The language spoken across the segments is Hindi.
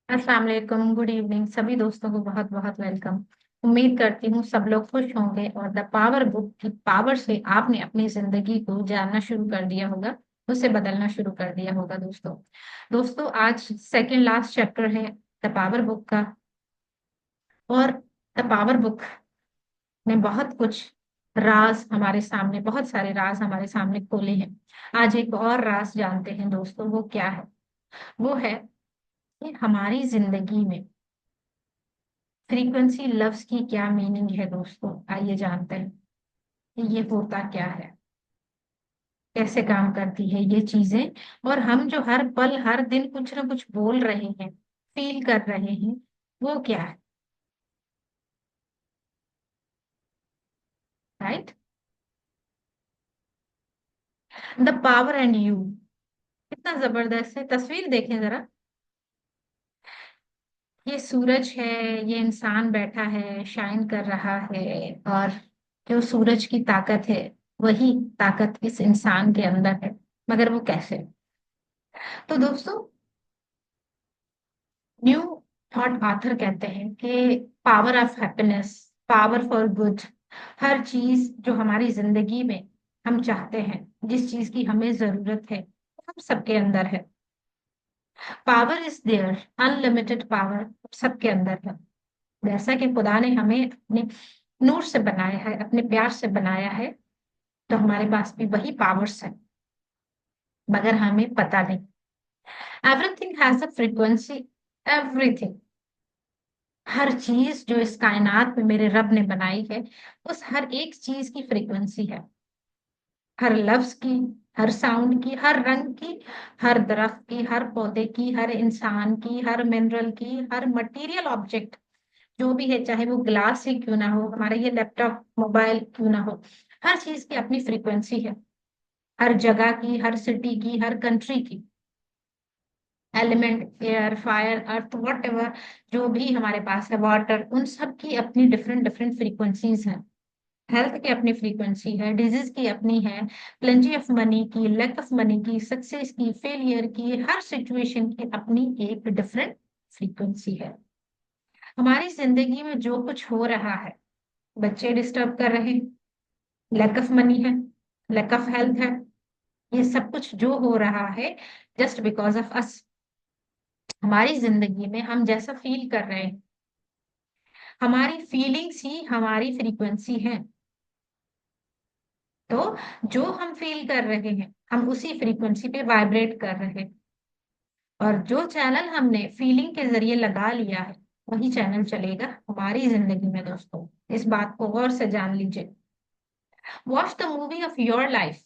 अस्सलाम वालेकुम, गुड इवनिंग सभी दोस्तों को बहुत बहुत वेलकम। उम्मीद करती हूँ सब लोग खुश होंगे और द पावर बुक की पावर से आपने अपनी जिंदगी को जानना शुरू कर दिया होगा, उसे बदलना शुरू कर दिया होगा। दोस्तों दोस्तों आज सेकंड लास्ट चैप्टर है द पावर बुक का। और द पावर बुक ने बहुत कुछ राज हमारे सामने, बहुत सारे राज हमारे सामने खोले हैं। आज एक और राज जानते हैं दोस्तों, वो क्या है? वो है कि हमारी जिंदगी में फ्रीक्वेंसी लफ्ज की क्या मीनिंग है। दोस्तों आइए जानते हैं कि ये होता क्या है, कैसे काम करती है ये चीजें, और हम जो हर पल हर दिन कुछ ना कुछ बोल रहे हैं, फील कर रहे हैं, वो क्या है। Right. The power and you. कितना जबरदस्त है, तस्वीर देखें जरा। ये सूरज है, ये इंसान बैठा है, शाइन कर रहा है, और जो सूरज की ताकत है वही ताकत इस इंसान के अंदर है। मगर वो कैसे? तो दोस्तों न्यू थॉट आथर कहते हैं कि power of happiness, power for good, हर चीज जो हमारी जिंदगी में हम चाहते हैं, जिस चीज की हमें जरूरत है, वो हम सबके अंदर है। Power is there, unlimited power सबके अंदर है। जैसा कि खुदा ने हमें अपने नूर से बनाया है, अपने प्यार से बनाया है, तो हमारे पास भी वही पावर्स है, मगर हमें पता नहीं। Everything has a frequency, everything, हर चीज जो इस कायनात में मेरे रब ने बनाई है, उस हर एक चीज की फ्रीक्वेंसी है। हर लफ्ज की, हर साउंड की, हर रंग की, हर दरख्त की, हर पौधे की, हर इंसान की, हर मिनरल की, हर मटेरियल ऑब्जेक्ट जो भी है, चाहे वो ग्लास ही क्यों ना हो, हमारा ये लैपटॉप मोबाइल क्यों ना हो, हर चीज की अपनी फ्रीक्वेंसी है। हर जगह की, हर सिटी की, हर कंट्री की, element, air, fire, earth, what ever, जो भी हमारे पास है, वाटर, उन सब की अपनी डिफरेंट डिफरेंट फ्रीक्वेंसीज हैं। हेल्थ की अपनी फ्रीक्वेंसी है, डिजीज की अपनी है, प्लेंटी ऑफ मनी की, लैक ऑफ मनी की, सक्सेस की, फेलियर की, हर सिचुएशन की अपनी एक डिफरेंट फ्रीक्वेंसी है। हमारी जिंदगी में जो कुछ हो रहा है, बच्चे डिस्टर्ब कर रहे हैं, लैक ऑफ मनी है, लैक ऑफ हेल्थ है, ये सब कुछ जो हो रहा है जस्ट बिकॉज ऑफ अस। हमारी जिंदगी में हम जैसा फील कर रहे हैं, हमारी फीलिंग्स ही हमारी फ्रीक्वेंसी है। तो जो हम फील कर रहे हैं, हम उसी फ्रीक्वेंसी पे वाइब्रेट कर रहे हैं। और जो चैनल हमने फीलिंग के जरिए लगा लिया है, वही चैनल चलेगा हमारी जिंदगी में। दोस्तों इस बात को गौर से जान लीजिए। Watch the movie of your life.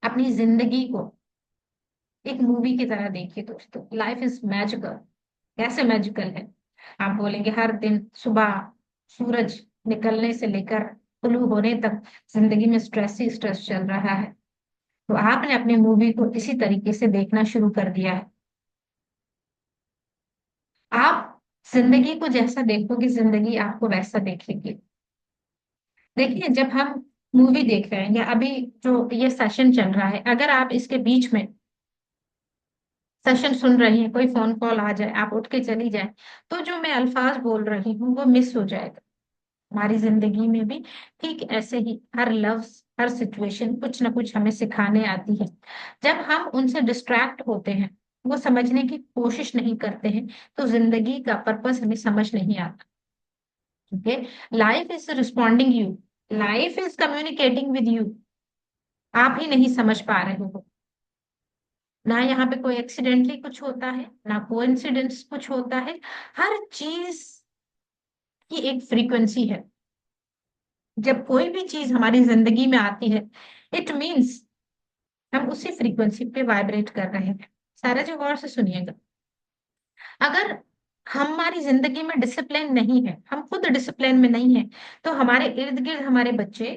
अपनी जिंदगी को एक मूवी की तरह देखिए दोस्तों। Life is magical. कैसे मैजिकल है? आप बोलेंगे हर दिन सुबह सूरज निकलने से लेकर तुलू होने तक जिंदगी में स्ट्रेस ही स्ट्रेस चल रहा है। तो आपने अपनी मूवी को इसी तरीके से देखना शुरू कर दिया है। आप जिंदगी को जैसा देखोगे, जिंदगी आपको वैसा देखेगी। देखिए जब हम मूवी देख रहे हैं या अभी जो ये सेशन चल रहा है, अगर आप इसके बीच में सेशन सुन रही हैं, कोई फोन कॉल आ जाए, आप उठ के चली जाए, तो जो मैं अल्फाज बोल रही हूँ वो मिस हो जाएगा। हमारी जिंदगी में भी ठीक ऐसे ही हर लफ्ज, हर सिचुएशन कुछ ना कुछ हमें सिखाने आती है। जब हम उनसे डिस्ट्रैक्ट होते हैं, वो समझने की कोशिश नहीं करते हैं, तो जिंदगी का पर्पस हमें समझ नहीं आता। Okay. Life is responding you, life is communicating with you. आप ही नहीं समझ पा रहे हो। ना यहाँ पे कोई एक्सीडेंटली कुछ होता है, ना कोइंसिडेंस कुछ होता है। हर चीज की एक फ्रीक्वेंसी है। जब कोई भी चीज हमारी जिंदगी में आती है, इट मीन्स हम उसी फ्रीक्वेंसी पे वाइब्रेट कर रहे हैं। सारा जी गौर से सुनिएगा। अगर हमारी जिंदगी में डिसिप्लिन नहीं है, हम खुद डिसिप्लिन में नहीं है, तो हमारे इर्द गिर्द हमारे बच्चे,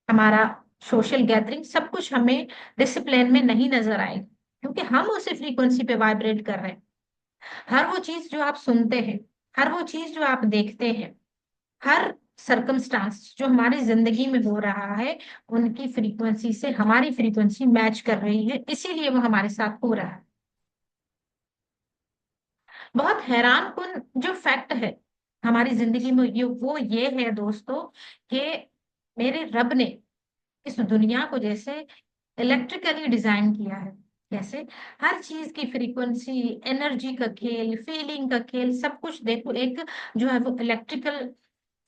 हमारा सोशल गैदरिंग, सब कुछ हमें डिसिप्लिन में नहीं नजर आएगा, क्योंकि हम उसी फ्रीक्वेंसी पे वाइब्रेट कर रहे हैं। हर वो चीज जो आप सुनते हैं, हर वो चीज जो आप देखते हैं, हर सर्कमस्टांस जो हमारी जिंदगी में हो रहा है, उनकी फ्रीक्वेंसी से हमारी फ्रीक्वेंसी मैच कर रही है, इसीलिए वो हमारे साथ हो रहा है। बहुत हैरान कुन जो फैक्ट है हमारी जिंदगी में, ये है दोस्तों, कि मेरे रब ने इस दुनिया को जैसे इलेक्ट्रिकली डिजाइन किया है। कैसे? हर चीज की फ्रीक्वेंसी, एनर्जी का खेल, फीलिंग का खेल, सब कुछ देखो एक जो है वो इलेक्ट्रिकल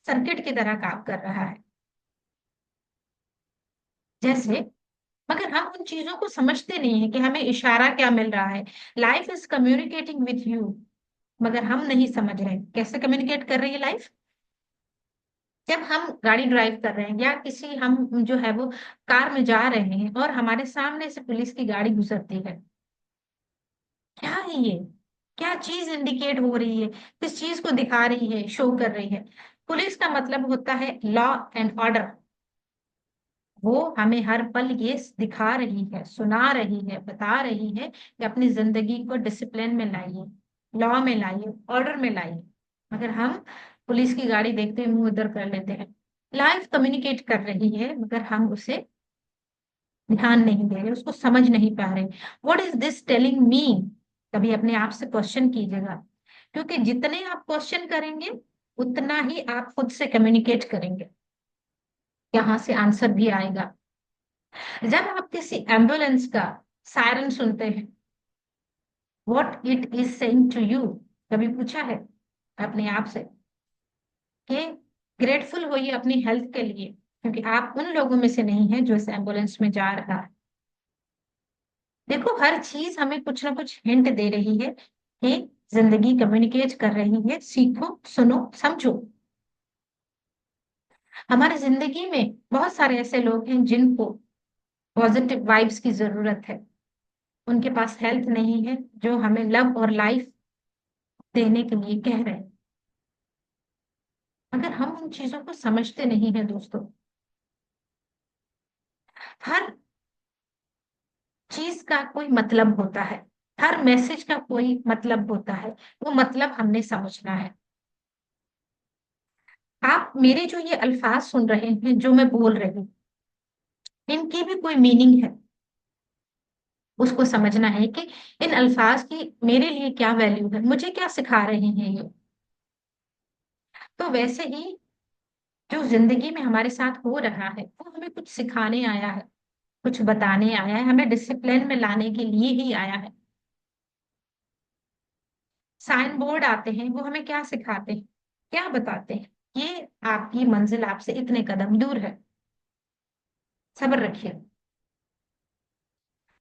सर्किट की तरह काम कर रहा है। जैसे, मगर हम उन चीजों को समझते नहीं है कि हमें इशारा क्या मिल रहा है। Life is communicating with you, मगर हम नहीं समझ रहे कैसे कम्युनिकेट कर रही है लाइफ। जब हम गाड़ी ड्राइव कर रहे हैं या किसी हम जो है वो कार में जा रहे हैं और हमारे सामने से पुलिस की गाड़ी गुजरती है, क्या है ये? क्या चीज इंडिकेट हो रही है? किस चीज को दिखा रही है, शो कर रही है? पुलिस का मतलब होता है लॉ एंड ऑर्डर। वो हमें हर पल ये दिखा रही है, सुना रही है, बता रही है कि अपनी जिंदगी को डिसिप्लिन में लाइए, लॉ में लाइए, ऑर्डर में लाइए। मगर हम पुलिस की गाड़ी देखते ही मुंह उधर कर लेते हैं। लाइफ कम्युनिकेट कर रही है मगर हम उसे ध्यान नहीं दे रहे, उसको समझ नहीं पा रहे। What is this telling me? कभी अपने आप से क्वेश्चन कीजिएगा, क्योंकि जितने आप क्वेश्चन करेंगे उतना ही आप खुद से कम्युनिकेट करेंगे, यहाँ से आंसर भी आएगा। जब आप किसी एम्बुलेंस का सायरन सुनते हैं, what it is saying to you? कभी पूछा है अपने आप से कि ग्रेटफुल होइए अपनी हेल्थ के लिए, क्योंकि आप उन लोगों में से नहीं है जो इस एम्बुलेंस में जा रहा है। देखो, हर चीज हमें कुछ ना कुछ हिंट दे रही है कि जिंदगी कम्युनिकेट कर रही है। सीखो, सुनो, समझो। हमारी जिंदगी में बहुत सारे ऐसे लोग हैं जिनको पॉजिटिव वाइब्स की जरूरत है। उनके पास हेल्थ नहीं है जो हमें लव और लाइफ देने के लिए कह रहे हैं, मगर हम उन चीजों को समझते नहीं है दोस्तों। हर चीज का कोई मतलब होता है, हर मैसेज का कोई मतलब होता है। वो मतलब हमने समझना है। आप मेरे जो ये अल्फाज सुन रहे हैं, जो मैं बोल रही हूँ, इनकी भी कोई मीनिंग है। उसको समझना है कि इन अल्फाज की मेरे लिए क्या वैल्यू है, मुझे क्या सिखा रहे हैं ये। तो वैसे ही जो जिंदगी में हमारे साथ हो रहा है वो हमें कुछ सिखाने आया है, कुछ बताने आया है, हमें डिसिप्लिन में लाने के लिए ही आया है। साइन बोर्ड आते हैं, वो हमें क्या सिखाते हैं, क्या बताते हैं? ये आपकी मंजिल आपसे इतने कदम दूर है, सब्र रखिए।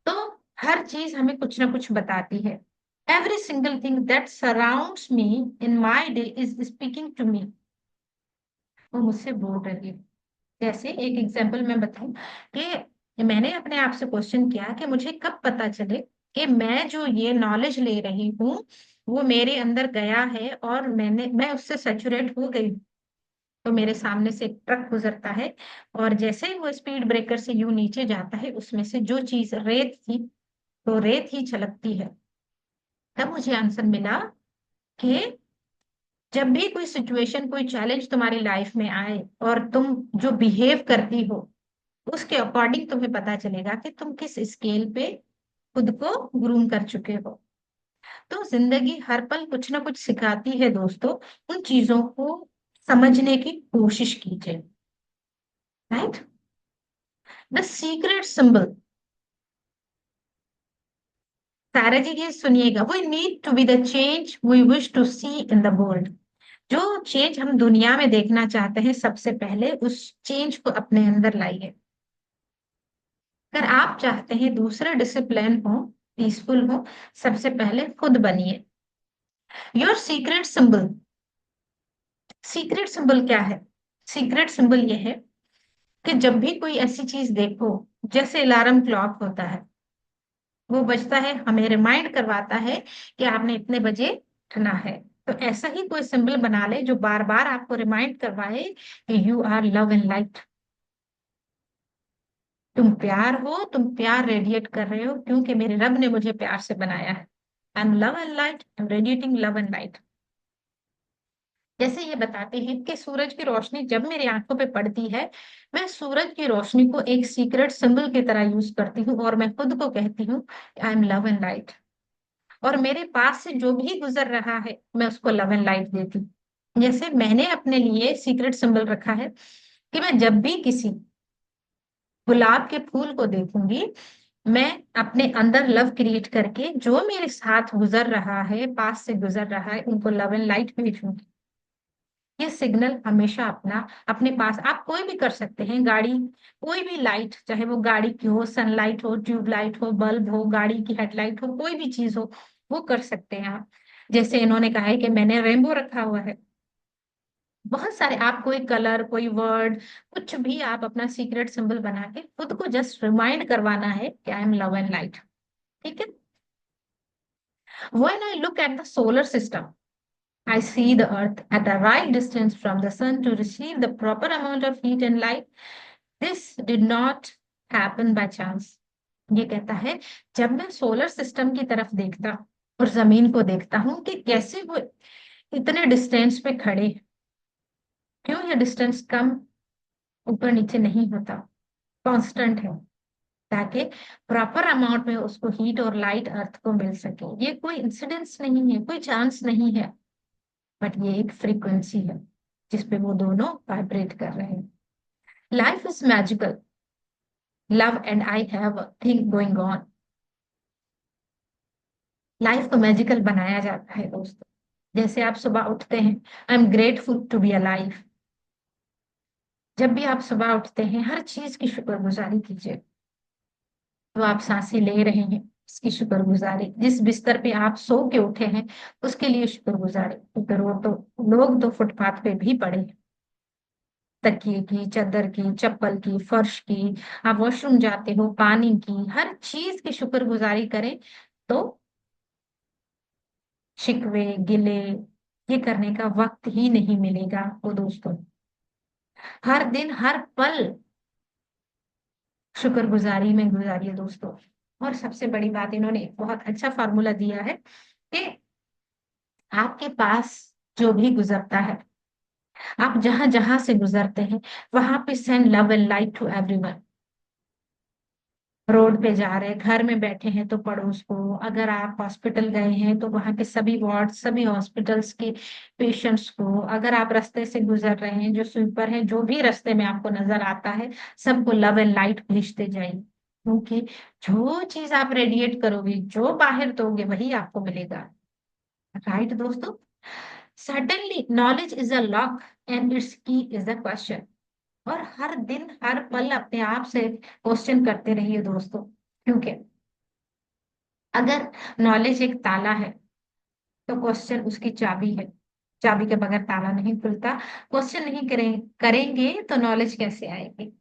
तो हर चीज हमें कुछ ना कुछ बताती है। Every single thing that surrounds me in my day is speaking to me. वो मुझसे बोल रही है। जैसे एक एग्जाम्पल मैं बताऊं कि मैंने अपने आप से क्वेश्चन किया कि मुझे कब पता चले कि मैं जो ये नॉलेज ले रही हूँ वो मेरे अंदर गया है और मैं उससे सेचुरेट हो गई हूँ। तो मेरे सामने से एक ट्रक गुजरता है और जैसे ही वो स्पीड ब्रेकर से यूं नीचे जाता है, उसमें से जो चीज रेत थी, तो रेत ही छलकती है। तब मुझे आंसर मिला कि जब भी कोई सिचुएशन, कोई चैलेंज तुम्हारी लाइफ में आए और तुम जो बिहेव करती हो उसके अकॉर्डिंग तुम्हें पता चलेगा कि तुम किस स्केल पे खुद को ग्रूम कर चुके हो। तो जिंदगी हर पल कुछ ना कुछ सिखाती है दोस्तों। उन चीजों को समझने की कोशिश कीजिए। राइट? द सीक्रेट सिंबल, सारा जी ये सुनिएगा, we need to be the change we wish to see in the world. जो चेंज हम दुनिया में देखना चाहते हैं, सबसे पहले उस चेंज को अपने अंदर लाइए। अगर आप चाहते हैं दूसरे डिसिप्लिन हो, पीसफुल हो, सबसे पहले खुद बनिए। Your secret symbol, secret symbol क्या है? सीक्रेट सिंबल ये है कि जब भी कोई ऐसी चीज देखो, जैसे अलार्म क्लॉक होता है, वो बजता है, हमें रिमाइंड करवाता है कि आपने इतने बजे उठना है। तो ऐसा ही कोई सिंबल बना ले जो बार बार आपको रिमाइंड करवाए कि you are love and light. तुम प्यार हो, तुम प्यार रेडिएट कर रहे हो, क्योंकि मेरे रब ने मुझे प्यार से बनाया है। I am love and light, I am radiating love and light. जैसे ये बताते हैं कि सूरज की रोशनी जब मेरी आंखों पे पड़ती है, मैं सूरज की रोशनी को एक सीक्रेट सिंबल की तरह यूज करती हूँ और मैं खुद को कहती हूँ I am love and light. और मेरे पास से जो भी गुजर रहा है मैं उसको लव एंड लाइट देती हूँ। जैसे मैंने अपने लिए सीक्रेट सिंबल रखा है कि मैं जब भी किसी गुलाब के फूल को देखूंगी, मैं अपने अंदर लव क्रिएट करके जो मेरे साथ गुजर रहा है, पास से गुजर रहा है, उनको लव एंड लाइट भेजूंगी। ये सिग्नल हमेशा अपना अपने पास आप कोई भी कर सकते हैं। गाड़ी, कोई भी लाइट, चाहे वो गाड़ी की हो, सनलाइट हो, ट्यूबलाइट हो, बल्ब हो, गाड़ी की हेडलाइट हो, कोई भी चीज हो, वो कर सकते हैं आप। जैसे इन्होंने कहा है कि मैंने रेनबो रखा हुआ है। बहुत सारे आप कोई कलर, कोई वर्ड, कुछ भी आप अपना सीक्रेट सिंबल बना के खुद को जस्ट रिमाइंड करवाना है कि I am love and light. ठीक है। When I look at the solar system, I see the Earth at the right distance from the Sun to receive the proper amount of heat and light. This did not happen by chance. ये कहता है, जब मैं सोलर सिस्टम की तरफ देखता और जमीन को देखता हूँ कि कैसे वो इतने डिस्टेंस पे खड़े हैं, क्यों ये डिस्टेंस कम ऊपर नीचे नहीं होता, कांस्टेंट है, ताकि प्रॉपर अमाउंट में उसको हीट और लाइट अर्थ को मिल सके। ये कोई इंसिडेंस नहीं है, कोई चांस नहीं है, बट ये एक फ्रीक्वेंसी है जिसपे वो दोनों वाइब्रेट कर रहे हैं। Life is magical, love and I have a thing going on. Life को मैजिकल बनाया जाता है दोस्तों। जैसे आप सुबह उठते हैं, I am grateful to be alive. जब भी आप सुबह उठते हैं, हर चीज की शुक्रगुजारी कीजिए। तो आप सांसें ले रहे हैं, इसकी शुक्रगुजारी। जिस बिस्तर पे आप सो के उठे हैं, उसके लिए शुक्रगुजारी। तो वो तो लोग तो फुटपाथ पे भी पड़े हैं, तकिए की, चादर की, चप्पल की, फर्श की, आप वॉशरूम जाते हो, पानी की, हर चीज की शुक्रगुजारी करें। तो शिकवे, गिले, ये करने का वक्त ही नहीं मिलेगा आपको दोस्तों। हर दिन, हर पल शुक्रगुजारी में गुजारिए दोस्तों। और सबसे बड़ी बात, इन्होंने एक बहुत अच्छा फार्मूला दिया है कि आपके पास जो भी गुजरता है, आप जहां जहां से गुजरते हैं, वहां पे send love and light to everyone. Road पे जा रहे हैं, घर में बैठे हैं तो पड़ोस को, अगर आप हॉस्पिटल गए हैं तो वहां के सभी वार्ड, सभी हॉस्पिटल्स के पेशेंट्स को, अगर आप रास्ते से गुजर रहे हैं, जो स्वीपर है, जो भी रास्ते में आपको नजर आता है, सबको लव एंड लाइट भेजते जाइए। क्योंकि जो चीज आप रेडिएट करोगे, जो बाहर दोगे, वही आपको मिलेगा। राइट दोस्तों। Suddenly knowledge is a lock and it's की इज द क्वेश्चन। और हर दिन, हर पल अपने आप से क्वेश्चन करते रहिए दोस्तों। क्योंकि अगर नॉलेज एक ताला है, तो क्वेश्चन उसकी चाबी है। चाबी के बगैर ताला नहीं खुलता। क्वेश्चन नहीं करेंगे तो नॉलेज कैसे आएगी।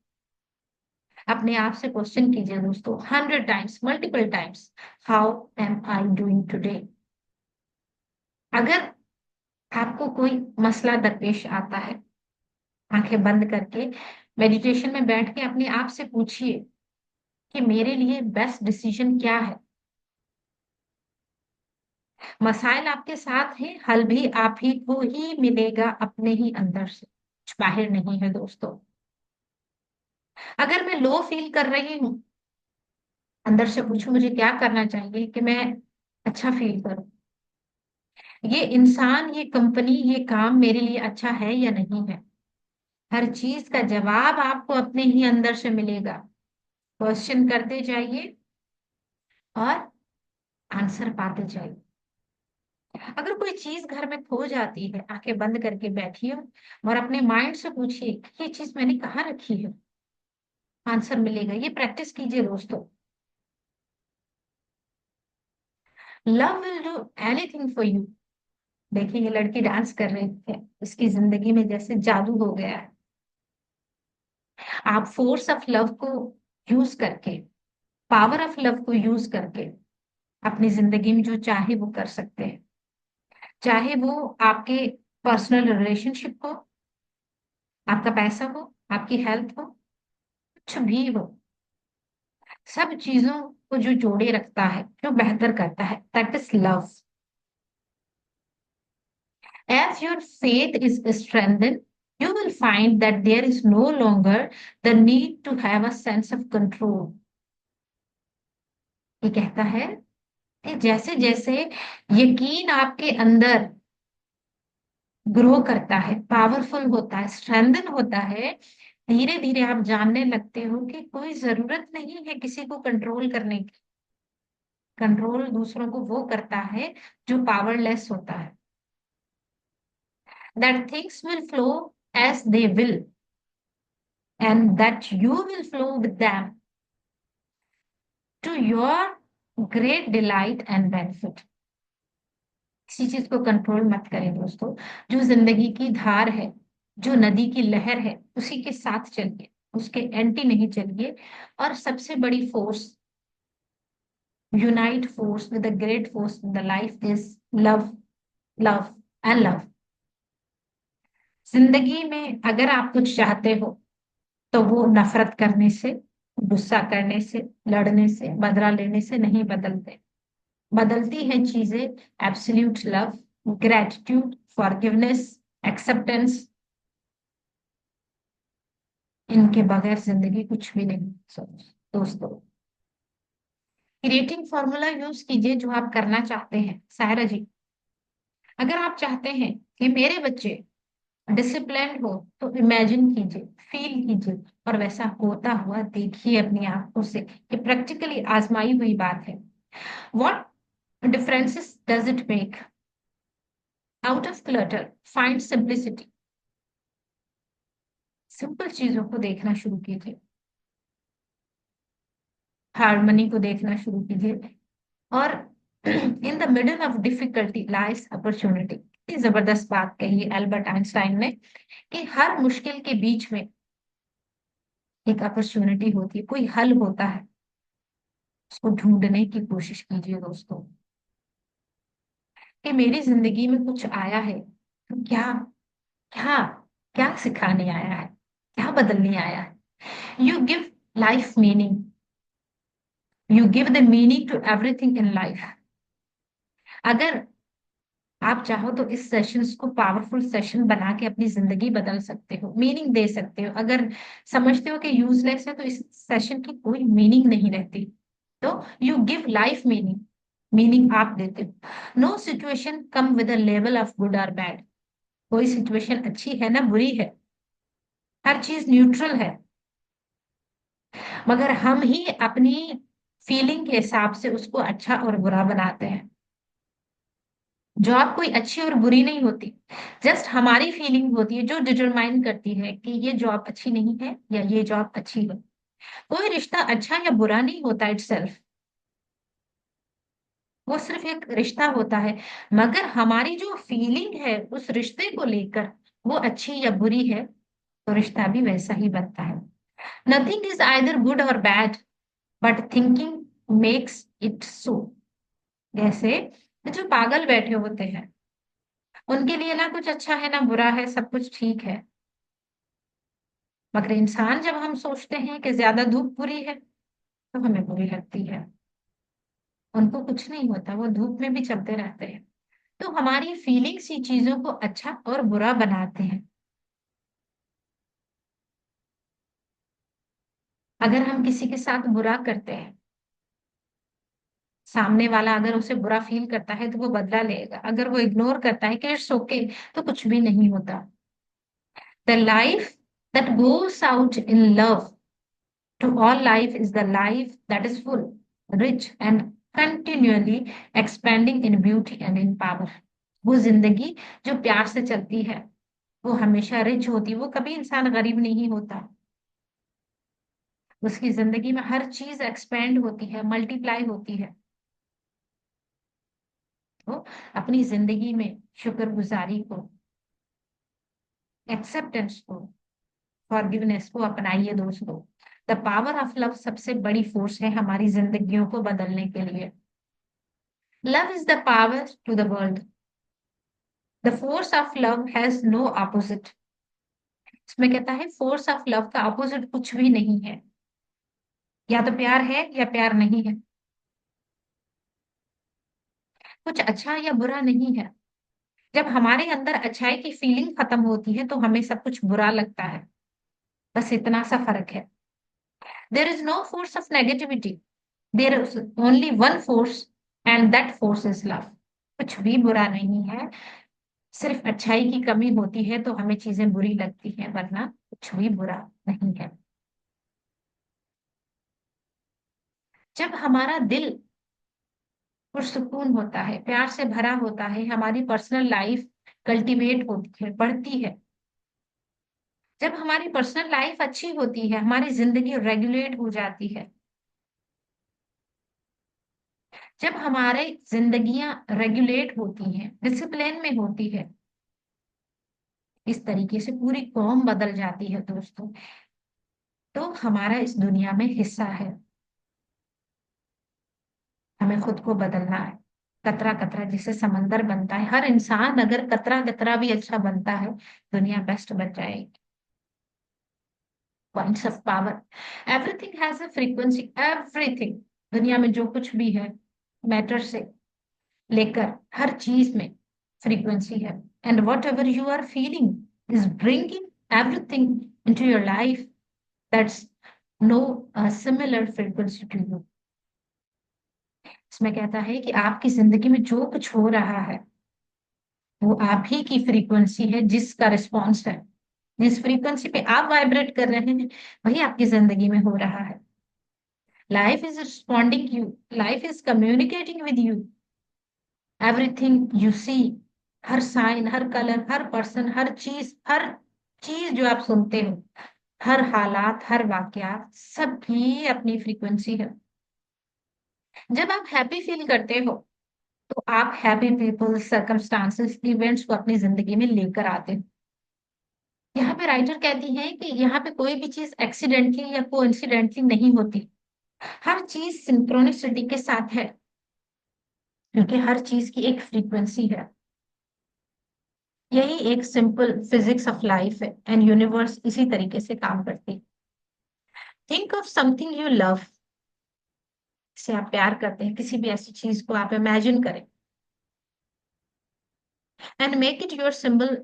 अपने आप से क्वेश्चन कीजिए दोस्तों, 100 times, multiple times. How am I doing today. अगर आपको कोई मसला दरपेश आता है, आंखें बंद करके मेडिटेशन में बैठ के अपने आप से पूछिए कि मेरे लिए बेस्ट डिसीजन क्या है। मसाइल आपके साथ है, हल भी आप ही को ही मिलेगा, अपने ही अंदर से, कुछ बाहर नहीं है दोस्तों। अगर मैं लो फील कर रही हूँ, अंदर से पूछूं मुझे क्या करना चाहिए कि मैं अच्छा फील करूं। ये इंसान, ये कंपनी, ये काम मेरे लिए अच्छा है या नहीं है। हर चीज का जवाब आपको अपने ही अंदर से मिलेगा। क्वेश्चन करते जाइए और आंसर पाते जाइए। अगर कोई चीज घर में खो जाती है, आंखें बंद करके बैठिए और अपने माइंड से पूछिए कि ये चीज मैंने कहाँ रखी है। आंसर मिलेगा। ये प्रैक्टिस कीजिए दोस्तों। Love will do anything for you. देखिए, ये लड़की डांस कर रही है, इसकी जिंदगी में जैसे जादू हो गया है। आप फोर्स ऑफ लव को यूज करके, पावर ऑफ लव को यूज करके अपनी जिंदगी में जो चाहे वो कर सकते हैं। चाहे वो आपके पर्सनल रिलेशनशिप हो, आपका पैसा हो, आपकी हेल्थ हो, कुछ भी हो, सब चीजों को जो जोड़े रखता है, जो बेहतर करता है, that is love. As your faith is strengthened, you will find that there is no longer the need to have a sense of control. ये कहता है कि जैसे जैसे यकीन आपके अंदर ग्रो करता है, पावरफुल होता है, स्ट्रेंथन होता है, धीरे धीरे आप जानने लगते हो कि कोई जरूरत नहीं है किसी को कंट्रोल करने की। कंट्रोल दूसरों को वो करता है जो पावरलेस होता है। That things will flow as they will, and that you will flow with them to your great delight and benefit। किसी चीज को कंट्रोल मत करें दोस्तों। जो जिंदगी की धार है, जो नदी की लहर है, उसी के साथ चलिए, उसके एंटी नहीं चलिए। और सबसे बड़ी force, unite force with the great force in the life is love, love and love. जिंदगी में अगर आप कुछ चाहते हो तो वो नफरत करने से, गुस्सा करने से, लड़ने से, बदला लेने से नहीं बदलते। बदलती हैं चीजें absolute love, gratitude, forgiveness, acceptance. इनके बगैर जिंदगी कुछ भी नहीं। सो दोस्तों, क्रिएटिंग फॉर्मूला यूज कीजिए जो आप करना चाहते हैं। सायरा जी, अगर आप चाहते हैं कि मेरे बच्चे डिसिप्लिन हो, तो इमेजिन कीजिए, फील कीजिए, और वैसा होता हुआ देखिए अपनी आंखों से। कि प्रैक्टिकली आजमाई हुई बात है। What differences does it make? Out of clutter find simplicity. Simple चीजों को देखना शुरू कीजिए, हार्मनी को देखना शुरू कीजिए। और in the middle of difficulty lies opportunity. इतनी जबरदस्त बात कही है एल्बर्ट आइंस्टाइन ने, कि हर मुश्किल के बीच में एक अपॉर्चुनिटी होती है, कोई हल होता है। उसको ढूंढने की कोशिश कीजिए दोस्तों। कि मेरी जिंदगी में कुछ आया है तो क्या, क्या, क्या सिखाने आया है, क्या बदलने आया है? You give life meaning, you give the meaning to everything in life. अगर आप चाहो तो इस सेशंस को पावरफुल सेशन बना के अपनी जिंदगी बदल सकते हो, मीनिंग दे सकते हो। अगर समझते हो कि यूजलेस है तो इस सेशन की कोई मीनिंग नहीं रहती। तो you give life meaning, meaning आप देते हो। Know situation come with a level of good और बैड। कोई सिचुएशन अच्छी है ना बुरी है, हर चीज न्यूट्रल है। मगर हम ही अपनी फीलिंग के हिसाब से उसको अच्छा और बुरा बनाते हैं। जॉब कोई अच्छी और बुरी नहीं होती, जस्ट हमारी फीलिंग होती है जो डिटरमाइन करती है कि ये जॉब अच्छी नहीं है या ये जॉब अच्छी है। कोई रिश्ता अच्छा या बुरा नहीं होता इटसेल्फ, वो सिर्फ एक रिश्ता होता है। मगर हमारी जो फीलिंग है उस रिश्ते को लेकर, वो अच्छी या बुरी है, तो रिश्ता भी वैसा ही बनता है। नथिंग इज आइदर गुड और bad, but thinking makes it so. जैसे जो पागल बैठे होते हैं, उनके लिए ना कुछ अच्छा है ना बुरा है, सब कुछ ठीक है। मगर इंसान, जब हम सोचते हैं कि ज्यादा धूप बुरी है, तो हमें बुरी लगती है। उनको कुछ नहीं होता, वो धूप में भी चलते रहते हैं। तो हमारी फीलिंग्स ही चीजों को अच्छा और बुरा बनाते हैं। अगर हम किसी के साथ बुरा करते हैं, सामने वाला अगर उसे बुरा फील करता है तो वो बदला लेगा। अगर वो इग्नोर करता है कि इट्स ओके, तो कुछ भी नहीं होता। The life that goes out in love to all life is the life that is full, rich, and continually expanding in beauty and in power। वो जिंदगी जो प्यार से चलती है, वो हमेशा रिच होती है। वो कभी इंसान गरीब नहीं होता। उसकी जिंदगी में हर चीज एक्सपेंड होती है, मल्टीप्लाई होती है। तो अपनी जिंदगी में शुक्रगुजारी को, एक्सेप्टेंस को, फॉरगिवनेस को अपनाइए दोस्तों। द पावर ऑफ लव सबसे बड़ी फोर्स है हमारी जिंदगियों को बदलने के लिए। Love is the power to the world. The force of love has no opposite. इसमें कहता है फोर्स ऑफ लव का अपोजिट कुछ भी नहीं है। या तो प्यार है या प्यार नहीं है। कुछ अच्छा या बुरा नहीं है। जब हमारे अंदर अच्छाई की फीलिंग खत्म होती है तो हमें सब कुछ बुरा लगता है। बस इतना सा फर्क है। There is no force of negativity, there is only one force, and that force is love. कुछ भी बुरा नहीं है, सिर्फ अच्छाई की कमी होती है तो हमें चीजें बुरी लगती हैं, वरना कुछ भी बुरा नहीं है। जब हमारा दिल पुरसुकून होता है, प्यार से भरा होता है, हमारी पर्सनल लाइफ कल्टीवेट होती है, बढ़ती है। जब हमारी पर्सनल लाइफ अच्छी होती है, हमारी जिंदगी रेगुलेट हो जाती है। जब हमारे जिंदगियां रेगुलेट होती हैं, डिसिप्लिन में होती है, इस तरीके से पूरी कौम बदल जाती है दोस्तों। तो हमारा इस दुनिया में हिस्सा है, हमें खुद को बदलना है। कतरा कतरा जिसे समंदर बनता है, हर इंसान अगर कतरा कतरा भी अच्छा बनता है, दुनिया बेस्ट बन जाएगी। Points of power, everything has a frequency, everything, दुनिया में जो कुछ भी है, मैटर से लेकर हर चीज में फ्रीक्वेंसी है। And whatever you are feeling is bringing everything into your life that's no similar frequency to you. इसमें कहता है कि आपकी जिंदगी में जो कुछ हो रहा है, वो आप ही की फ्रीक्वेंसी है, जिसका रिस्पॉन्स है, जिस फ्रीक्वेंसी पे आप वाइब्रेट कर रहे हैं, वही आपकी जिंदगी में हो रहा है। Life is responding you, life is communicating with you. Everything you see, हर साइन, हर कलर, हर पर्सन, हर चीज जो आप सुनते हो, हर हालात, हर वाकयात, सबकी अपनी फ्रीक्वेंसी है। जब आप हैप्पी फील करते हो, तो आप हैप्पी पीपल, सर्कमस्टांसेस, इवेंट्स को अपनी जिंदगी में लेकर आते हो। यहाँ पे राइटर कहती है कि यहाँ पे कोई भी चीज एक्सीडेंटली या कोइंसिडेंटली नहीं होती, हर चीज सिंक्रोनिसिटी के साथ है, क्योंकि हर चीज की एक फ्रीक्वेंसी है। यही एक सिंपल फिजिक्स ऑफ लाइफ है, एंड यूनिवर्स इसी तरीके से काम करती है। Think of something you love, जिसे आप प्यार करते हैं, किसी भी ऐसी चीज को आप इमेजिन करें, and make it your symbol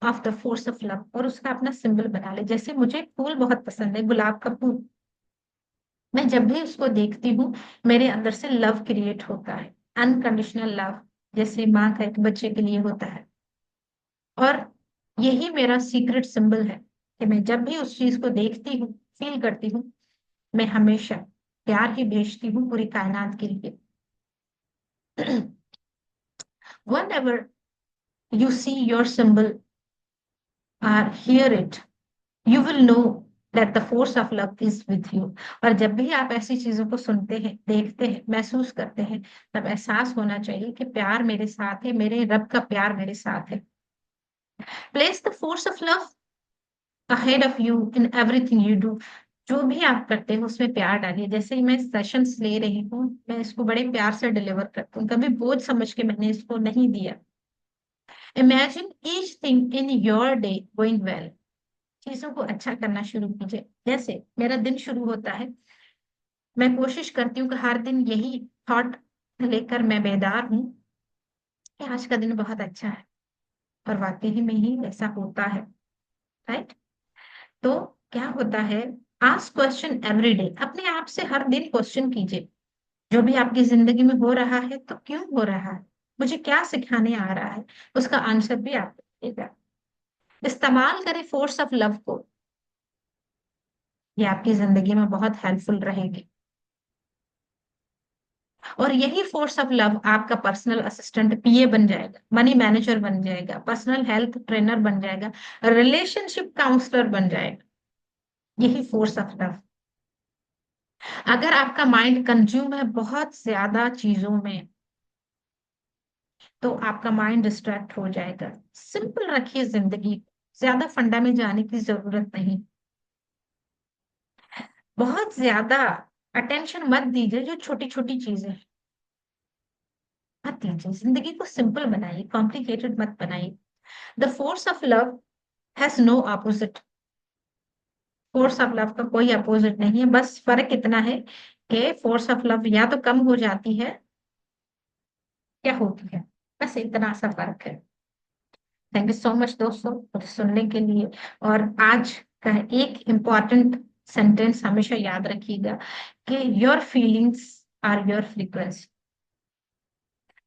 of the force of love, और उसका अपना सिंबल बना ले। जैसे मुझे फूल बहुत पसंद है, गुलाब का फूल, मैं जब भी उसको देखती हूँ, मेरे अंदर से लव क्रिएट होता है, अनकंडीशनल लव, जैसे माँ का एक बच्चे के लिए होता है। और यही मेरा सीक्रेट सिंबल है कि मैं जब भी उस चीज को देखती हूँ, फील करती हूँ, मैं हमेशा प्यार ही भेजती हूँ पूरी कायनात के लिए। Whenever you see your symbol or hear it, you will know that the force of love is with you। और जब भी आप ऐसी चीजों को सुनते हैं, देखते हैं, महसूस करते हैं, तब एहसास होना चाहिए कि प्यार मेरे साथ है, मेरे रब का प्यार मेरे साथ है। Place the force of love ahead of you in everything you do. जो भी आप करते हो उसमें प्यार डालिए। जैसे ही मैं सेशंस ले रही हूँ, मैं इसको बड़े प्यार से डिलीवर करती हूँ, कभी बोझ समझ के मैंने इसको नहीं दिया। Imagine each thing in your day going well, चीजों को अच्छा करना शुरू कीजिए। जैसे मेरा दिन शुरू होता है, मैं कोशिश करती हूँ कि हर दिन यही थॉट लेकर मैं बेदार हूँ कि आज का दिन बहुत अच्छा है, और वाकई में ही ऐसा होता है। राइट। तो क्या होता है, आस्क क्वेश्चन एवरी डे, अपने आप से हर दिन क्वेश्चन कीजिए। जो भी आपकी जिंदगी में हो रहा है, तो क्यों हो रहा है, मुझे क्या सिखाने आ रहा है, उसका आंसर भी आप दीजिएगा। इस्तेमाल करें फोर्स ऑफ लव को, ये आपकी जिंदगी में बहुत हेल्पफुल रहेगी। और यही फोर्स ऑफ लव आपका पर्सनल असिस्टेंट, पीए बन जाएगा, मनी मैनेजर बन जाएगा, पर्सनल हेल्थ ट्रेनर बन जाएगा, रिलेशनशिप काउंसलर बन जाएगा। यही फोर्स ऑफ लव। अगर आपका माइंड कंज्यूम है बहुत ज्यादा चीजों में, तो आपका माइंड डिस्ट्रैक्ट हो जाएगा। सिंपल रखिए जिंदगी, ज्यादा फंडा में जाने की जरूरत नहीं। बहुत ज्यादा अटेंशन मत दीजिए जो छोटी छोटी चीजें हैं, मत दीजिए। जिंदगी को सिंपल बनाइए, कॉम्प्लिकेटेड मत बनाइए। The force of love has no opposite. Force of love का कोई अपोजिट नहीं है, बस फर्क इतना है कि फोर्स ऑफ लव या तो कम हो जाती है या होती है, बस इतना सा फर्क है। थैंक यू सो मच दोस्तों मुझे सुनने के लिए। और आज का एक इम्पॉर्टेंट सेंटेंस हमेशा याद रखिएगा कि your feelings are your frequency.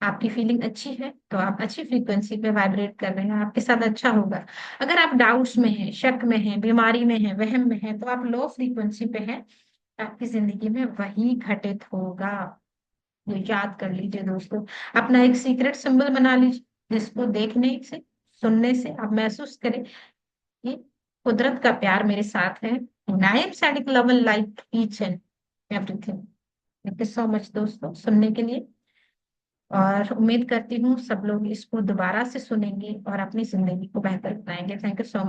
आपकी फीलिंग अच्छी है तो आप अच्छी फ्रीक्वेंसी पे वाइब्रेट कर रहे हैं, आपके साथ अच्छा होगा। अगर आप डाउट्स में हैं, शक में हैं, बीमारी में हैं, वहम में हैं, तो आप लो फ्रीक्वेंसी पे हैं, आपकी जिंदगी में वही घटित होगा। ये याद कर लीजिए दोस्तों। अपना एक सीक्रेट सिंबल बना लीजिए, जिसको देखने से, सुनने से आप महसूस करें कि कुदरत का प्यार मेरे साथ है, and I am sending love and light each and everything. Thank you so much दोस्तों सुनने के लिए, और उम्मीद करती हूँ सब लोग इसको दोबारा से सुनेंगे और अपनी जिंदगी को बेहतर बनाएंगे। Thank you so much.